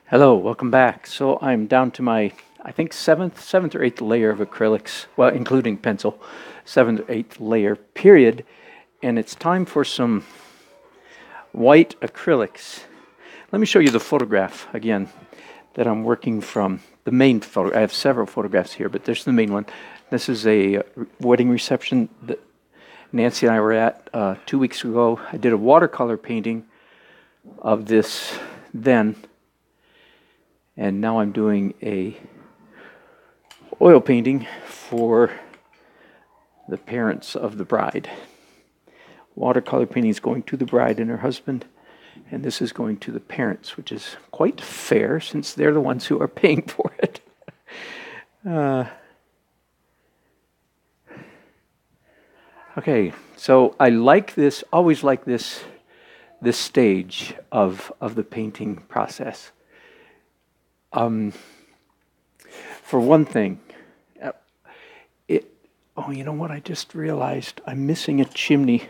Hello, welcome back. So I'm down to my, I think seventh or eighth layer of acrylics, well, including pencil, seventh or eighth layer period, and it's time for some white acrylics. Let me show you the photograph again that I'm working from. The main photo. I have several photographs here, but there's the main one. This is a wedding reception that Nancy and I were at 2 weeks ago. I did a watercolor painting of this then. And now I'm doing a oil painting for the parents of the bride. Watercolor painting is going to the bride and her husband, and this is going to the parents, which is quite fair since they're the ones who are paying for it. Okay, so I like this, always like this stage of the painting process. For one thing, you know what? I just realized I'm missing a chimney.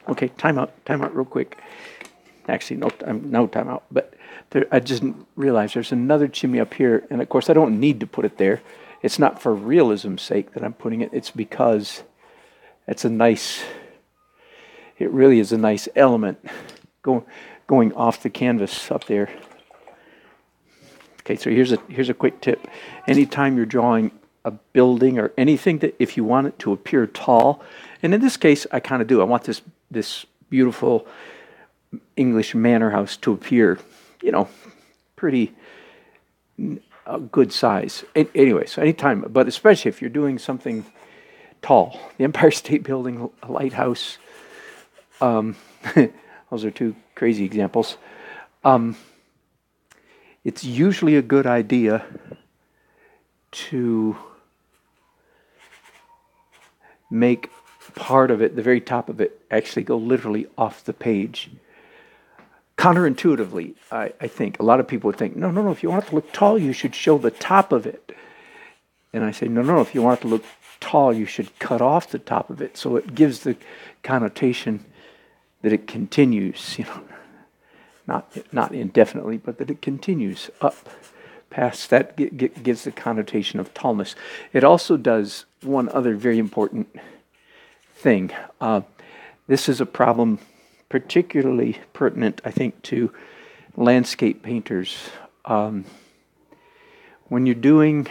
Okay, time out real quick. Actually, no time out. But I just realized there's another chimney up here, and of course I don't need to put it there. It's not for realism's sake that I'm putting it. It's because it really is a nice element going off the canvas up there. Okay, so here's a quick tip. Anytime you're drawing a building or anything that if you want it to appear tall, and in this case I kind of do. I want this beautiful English manor house to appear, pretty good size. Anyway, so anytime, but especially if you're doing something tall, the Empire State Building, a lighthouse, those are two crazy examples. It's usually a good idea to make part of it, the very top of it, actually go literally off the page. Counterintuitively, I think. A lot of people would think, no, if you want it to look tall, you should show the top of it. And I say, no, if you want it to look tall, you should cut off the top of it. So it gives the connotation that it continues, not indefinitely, but that it continues up past that, gives the connotation of tallness. It also does one other very important thing. This is a problem particularly pertinent, I think, to landscape painters. When you're doing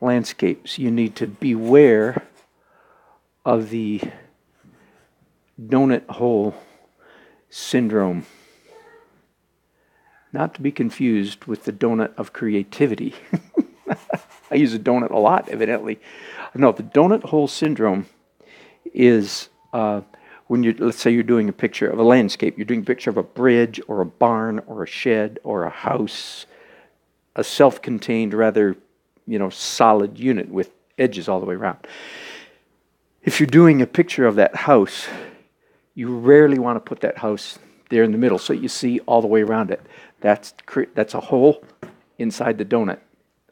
landscapes, you need to beware of the donut hole syndrome. Not to be confused with the donut of creativity. I use a donut a lot, evidently. No, the donut hole syndrome is when let's say you're doing a picture of a landscape, you're doing a picture of a bridge or a barn or a shed or a house, a self-contained, rather, solid unit with edges all the way around. If you're doing a picture of that house, you rarely want to put that house there in the middle so you see all the way around it. That's a hole inside the donut.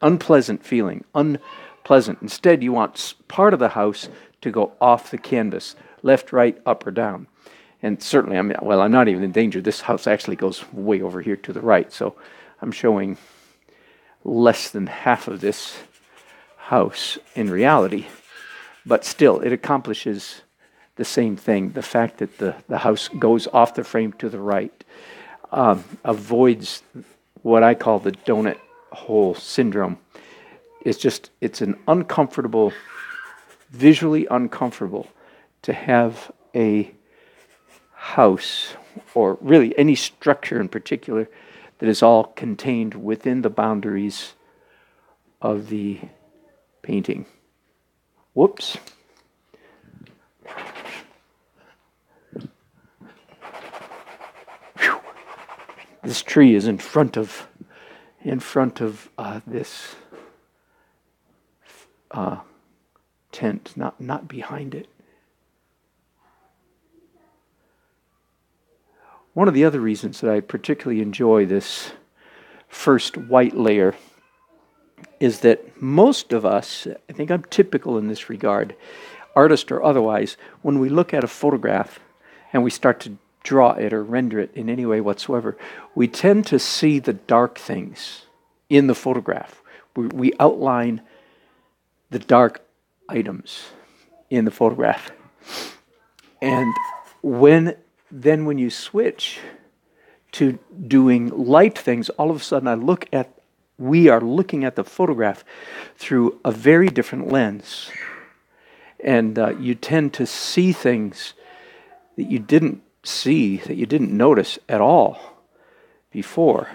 Unpleasant feeling, unpleasant. Instead, you want part of the house to go off the canvas, left, right, up, or down. And certainly, I'm not even in danger. This house actually goes way over here to the right, so I'm showing less than half of this house in reality. But still, it accomplishes the same thing. The fact that the house goes off the frame to the right avoids what I call the donut hole syndrome. It's an uncomfortable, visually uncomfortable to have a house, or really any structure in particular, that is all contained within the boundaries of the painting. Whoops. This tree is in front of this tent, not behind it. One of the other reasons that I particularly enjoy this first white layer is that most of us, I think I'm typical in this regard, artist or otherwise, when we look at a photograph and we start to draw it or render it in any way whatsoever, we tend to see the dark things in the photograph. We outline the dark items in the photograph. And when you switch to doing light things, all of a sudden we are looking at the photograph through a very different lens. And you tend to see things that you didn't see, that you didn't notice at all before.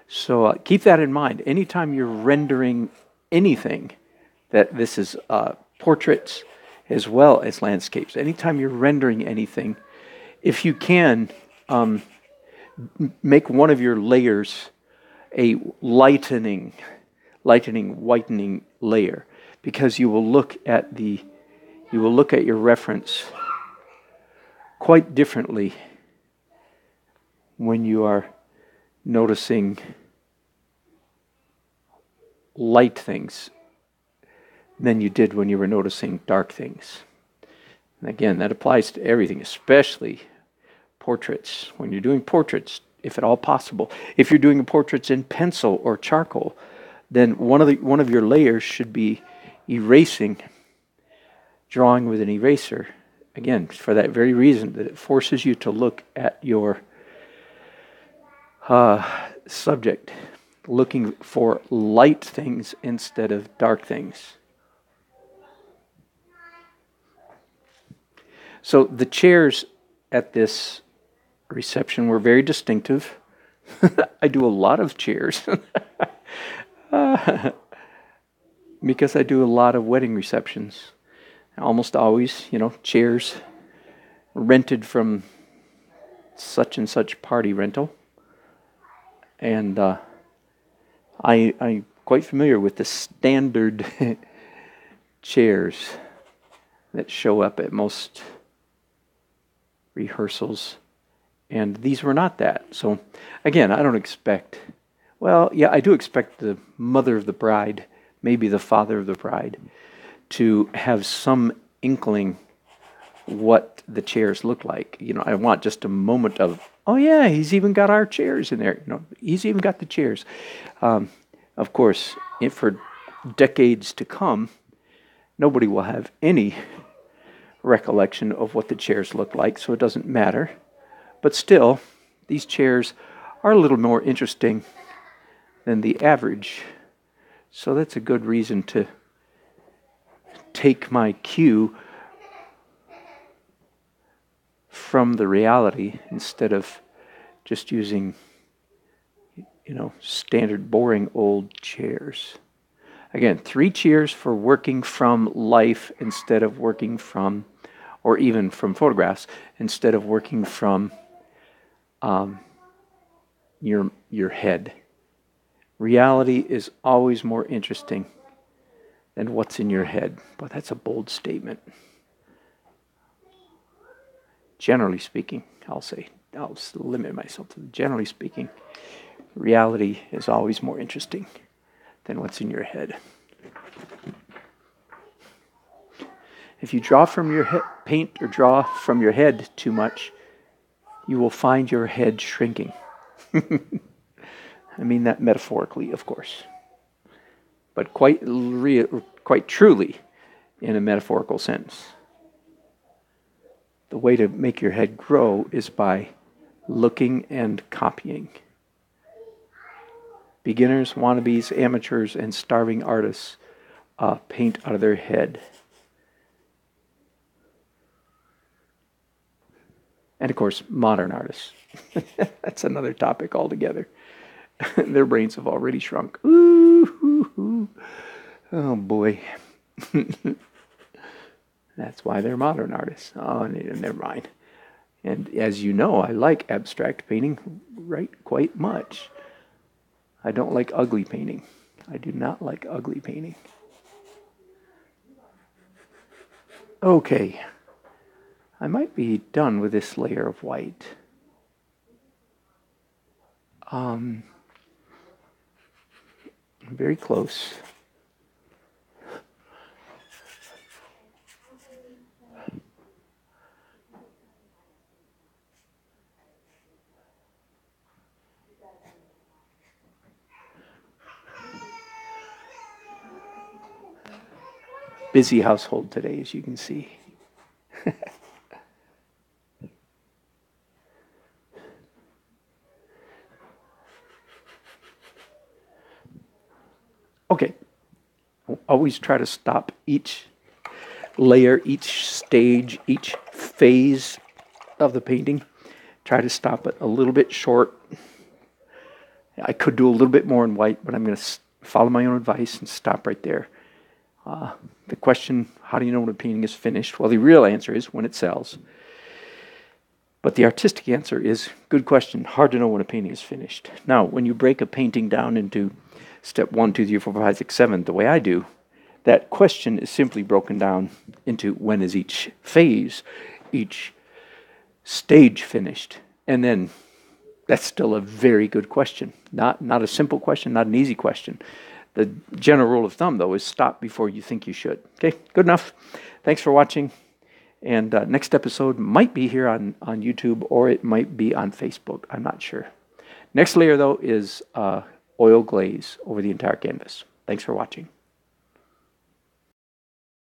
So keep that in mind. Anytime you're rendering anything, that this is portraits as well as landscapes. Anytime you're rendering anything, if you can, make one of your layers a lightening, whitening layer, because you will look at your reference quite differently when you are noticing light things than you did when you were noticing dark things. And again, that applies to everything, especially portraits. When you're doing portraits, if at all possible, if you're doing portraits in pencil or charcoal, then one of your layers should be erasing, drawing with an eraser. Again, for that very reason, that it forces you to look at your subject, looking for light things instead of dark things. So the chairs at this reception were very distinctive. I do a lot of chairs because I do a lot of wedding receptions. Almost always, chairs rented from such and such party rental. And I'm quite familiar with the standard chairs that show up at most rehearsals. And these were not that. So, again, I don't expect... Well, yeah, I do expect the mother of the bride, maybe the father of the bride, to have some inkling what the chairs look like. I want just a moment of, oh yeah, he's even got our chairs in there. He's even got the chairs. Of course, for decades to come, nobody will have any recollection of what the chairs look like, so it doesn't matter. But still, these chairs are a little more interesting than the average. So that's a good reason to take my cue from the reality instead of just using, standard boring old chairs. Again, 3 cheers for working from life instead of working from, or even from photographs, instead of working from your head. Reality is always more interesting than what's in your head. But that's a bold statement. Generally speaking, I'll limit myself to generally speaking, reality is always more interesting than what's in your head. If you draw from your head, paint or draw from your head too much, you will find your head shrinking. I mean that metaphorically, of course, but quite truly in a metaphorical sense. The way to make your head grow is by looking and copying. Beginners, wannabes, amateurs, and starving artists paint out of their head. And of course, modern artists. That's another topic altogether. Their brains have already shrunk. Ooh. Oh boy. That's why they're modern artists. Oh, never mind. And as you know, I like abstract painting quite much. I don't like ugly painting. I do not like ugly painting. Okay. I might be done with this layer of white. Very close. busy household today, as you can see. Okay, always try to stop each layer, each stage, each phase of the painting. Try to stop it a little bit short. I could do a little bit more in white, but I'm going to follow my own advice and stop right there. The question, how do you know when a painting is finished? Well, the real answer is when it sells. But the artistic answer is, good question, hard to know when a painting is finished. Now, when you break a painting down into step 1, 2, 3, 4, 5, 6, 7, the way I do, that question is simply broken down into when is each phase, each stage finished. And then that's still a very good question. Not a simple question, not an easy question. The general rule of thumb, though, is stop before you think you should. Okay, good enough. Thanks for watching. And next episode might be here on YouTube, or it might be on Facebook. I'm not sure. Next layer, though, is oil glaze over the entire canvas. Thanks for watching.